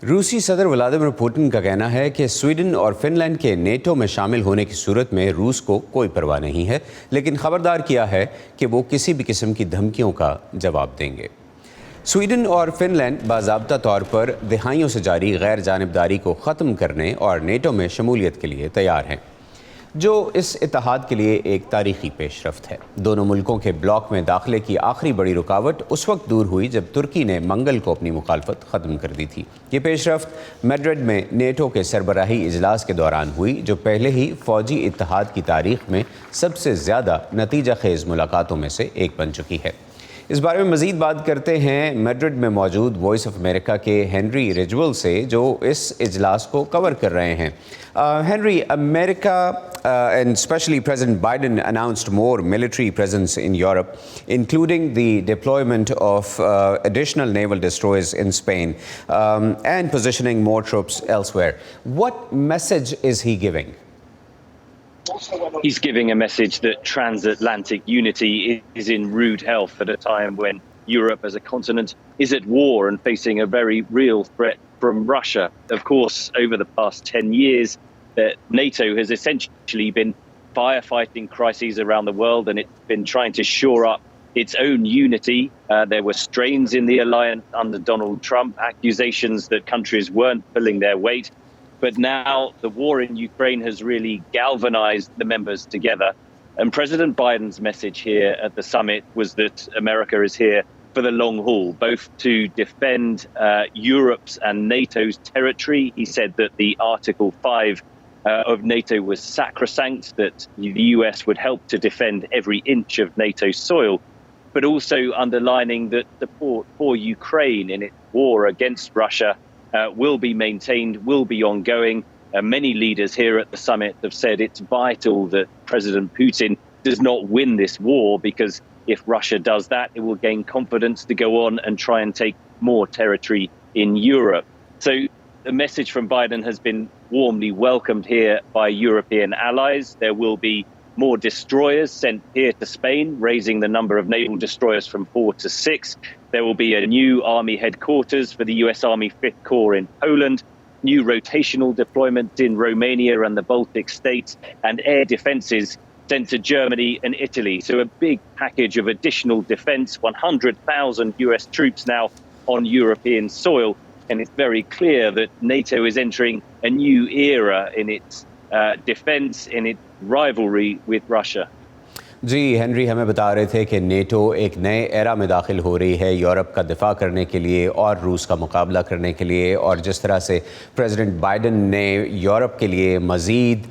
रूसी सदर Vladimir Putin का कहना है कि स्वीडन और फिनलैंड के नेटो में शामिल होने की सूरत में रूस को कोई परवाह नहीं है, लेकिन खबरदार किया है कि वो किसी भी किस्म की धमकियों का जवाब देंगे। स्वीडन और फिनलैंड बाज़ाब्ता तौर पर दहाइयों से जारी गैर जानिबदारी को ख़त्म करने और नेटो में शमूलियत के लिए तैयार हैं, जो इस इत्तेहाद के लिए एक तारीखी पेशरफ्त है। दोनों मुल्कों के ब्लॉक में दाखिले की आखिरी बड़ी रुकावट उस वक्त दूर हुई जब तुर्की ने मंगल को अपनी मुखालफत ख़त्म कर दी थी। ये पेशरफ्त मैड्रिड में नेटो के सरबराही इजलास के दौरान हुई, जो पहले ही फ़ौजी इत्तेहाद की तारीख में सबसे ज़्यादा नतीजा खेज़ मुलाकातों में से एक बन चुकी है। इस बारे में मज़ीद बात करते हैं मैड्रिड में मौजूद वॉइस ऑफ अमेरिका के हेनरी रिजवल से, जो इस इजलास को कवर कर रहे हैं। Henry, America and especially President Biden announced more military presence in Europe, including the deployment of additional naval destroyers in Spain and positioning more troops elsewhere. What message is he giving? He's giving a message that transatlantic unity is in rude health at a time when Europe as a continent is at war and facing a very real threat from Russia. Of course, over the past 10 years, that NATO has essentially been firefighting crises around the world, and it's been trying to shore up its own unity. There were strains in the alliance under Donald Trump, accusations that countries weren't pulling their weight. But now the war in Ukraine has really galvanized the members together. And President Biden's message here at the summit was that America is here for the long haul, both to defend Europe's and NATO's territory. He said that the Article 5 of NATO was sacrosanct, that the US would help to defend every inch of NATO soil, but also underlining that support for Ukraine in its war against Russia will be maintained, will be ongoing. Many leaders here at the summit have said it's vital that President Putin does not win this war, because if Russia does that, it will gain confidence to go on and try and take more territory in Europe. So the message from Biden has been warmly welcomed here by European allies. There will be more destroyers sent here to Spain, raising the number of naval destroyers from 4 to 6. There will be a new army headquarters for the US Army 5th Corps in Poland, new rotational deployments in Romania and the Baltic states, and air defenses sent to Germany and Italy. So a big package of additional defense, 100,000 US troops now on European soil. And it's very clear that NATO is entering a new era in its defense, in its rivalry with Russia. जी, Henry हमें बता रहे थे कि NATO एक नए era में दाखिल हो रही है यूरोप का दिफा करने के लिए और रूस का मुकाबला करने के लिए, और जिस तरह से प्रेसिडेंट बाइडन ने यूरोप के लिए मज़ीद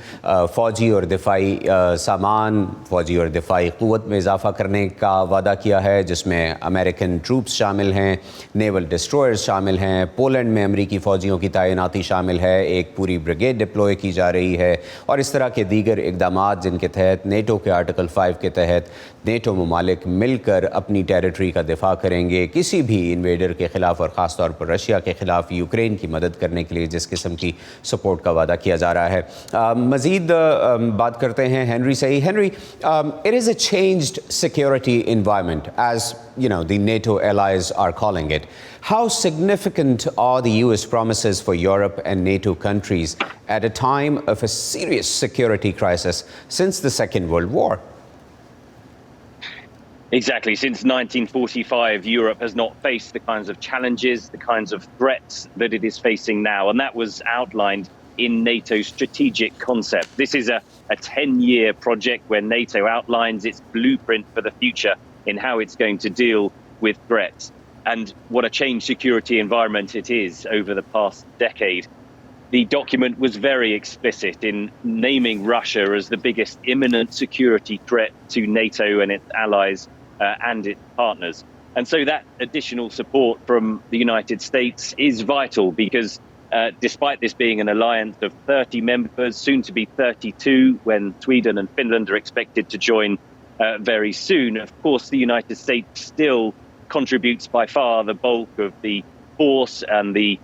फ़ौजी और दिफाई सामान, फ़ौजी और दिफाई क़ुव्वत में इजाफ़ा करने का वादा किया है, जिसमें अमेरिकन ट्रूप्स शामिल हैं, नेवल डिस्ट्रॉयर्स शामिल हैं, पोलैंड में अमरीकी फ़ौजियों की तैनाती शामिल है, एक पूरी ब्रिगेड डिप्लॉय की जा रही है, और इस तरह के दीगर इक़दामात जिनके तहत नेटो के आर्टिकल 5 के तहत नेटो ममालिक मिलकर अपनी टेरिटरी का दिफा करेंगे किसी भी इन्वेडर के ख़िलाफ़, और ख़ास तौर पर रशिया के ख़िलाफ़ यूक्रेन की मदद करने के लिए जिस किस्म की सपोर्ट का वादा किया जा रहा है। मज़ीद बात करते हैं हेनरी से ही। Henry, it is a changed security environment as you know the NATO allies are calling it. How significant are the US promises for Europe and NATO countries at a time of a serious security crisis since the Second World War? Exactly. Since 1945, Europe has not faced the kinds of challenges, the kinds of threats that it is facing now. And that was outlined in NATO's strategic concept. This is a 10-year project where NATO outlines its blueprint for the future in how it's going to deal with threats. And what a changed security environment it is over the past decade. The document was very explicit in naming Russia as the biggest imminent security threat to NATO and its allies and its partners. And so that additional support from the United States is vital, because despite this being an alliance of 30 members, soon to be 32 when Sweden and Finland are expected to join very soon, of course, the United States still contributes by far the bulk of the force and the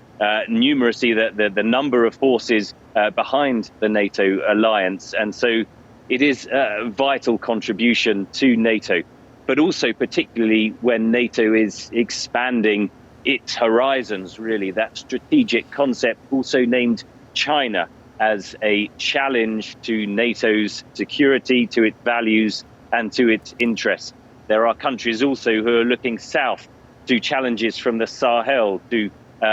numeracy, the number of forces behind the NATO alliance. And so it is a vital contribution to NATO, but also particularly when NATO is expanding its horizons, really. That strategic concept, also named China, as a challenge to NATO's security, to its values, and to its interests. There are countries also who are looking south to challenges from the Sahel, to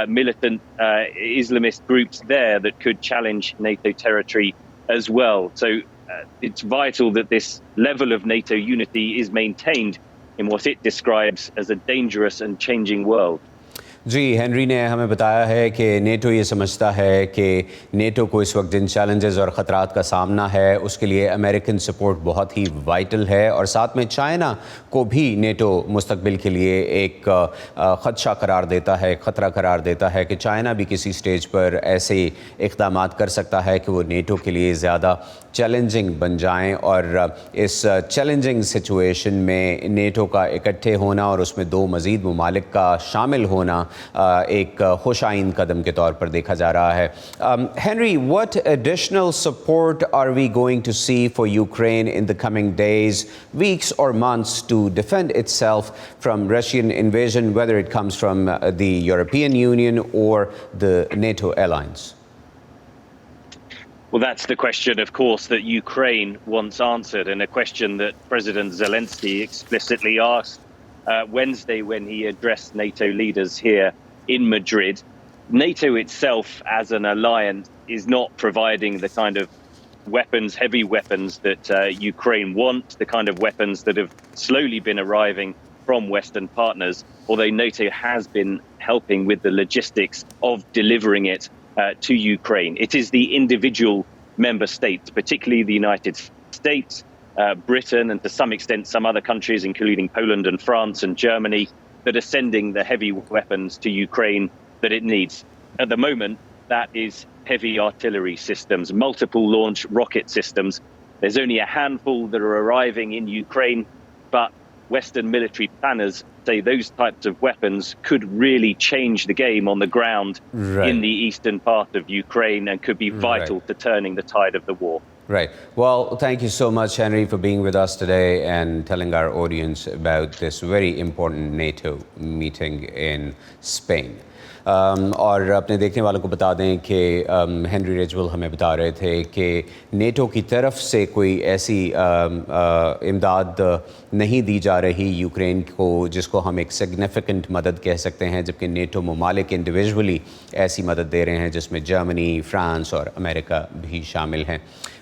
militant Islamist groups there that could challenge NATO territory as well. So it's vital that this level of NATO unity is maintained in what it describes as a dangerous and changing world. जी, Henry ने हमें बताया है कि NATO ये समझता है कि नेटो को इस वक्त जिन चैलेंजेस और ख़तरात का सामना है उसके लिए अमेरिकन सपोर्ट बहुत ही वाइटल है, और साथ में चाइना को भी नेटो मुस्तकबिल के लिए एक ख़दशा करार देता है, ख़तरा करार देता है कि चाइना भी किसी स्टेज पर ऐसे इक़दाम कर सकता है कि वो नेटो के लिए ज़्यादा चैलेंजिंग बन जाएं, और इस चैलेंजिंग सिचुएशन में नेटो का इकट्ठे होना और उसमें दो मज़ीद ममालिक का शामिल होना एक खुशाइन कदम के तौर पर देखा जा रहा है. Henry, what additional support are we going to see for Ukraine in the coming days, weeks or months to defend itself from Russian invasion, whether it comes from the European Union or the NATO alliance? Well, that's the question, of course, that Ukraine wants answered, and a question that President Zelensky explicitly asked Wednesday when he addressed NATO leaders here in Madrid. NATO itself as an alliance is not providing the kind of weapons, heavy weapons that Ukraine wants, the kind of weapons that have slowly been arriving from Western partners, although NATO has been helping with the logistics of delivering it to Ukraine. It is the individual member states, particularly the United States, Britain, and to some extent some other countries, including Poland and France and Germany, that are sending the heavy weapons to Ukraine that it needs. At the moment, that is heavy artillery systems, multiple launch rocket systems. There's only a handful that are arriving in Ukraine, but Western military planners say those types of weapons could really change the game on the ground in the eastern part of Ukraine and could be vital to turning the tide of the war. Right. Well, thank you so much, Henry, for being with us today and telling our audience about this very important NATO meeting in Spain. और अपने देखने वालों को बता दें कि Henry रिजवेल हमें बता रहे थे कि नेटो की तरफ से कोई ऐसी इमदाद नहीं दी जा रही यूक्रेन को जिसको हम एक सिग्निफिकेंट मदद कह सकते हैं, जबकि नेटो ममालिक इंडिविजुअली ऐसी मदद दे रहे हैं जिसमें जर्मनी, फ्रांस और अमेरिका भी शामिल हैं.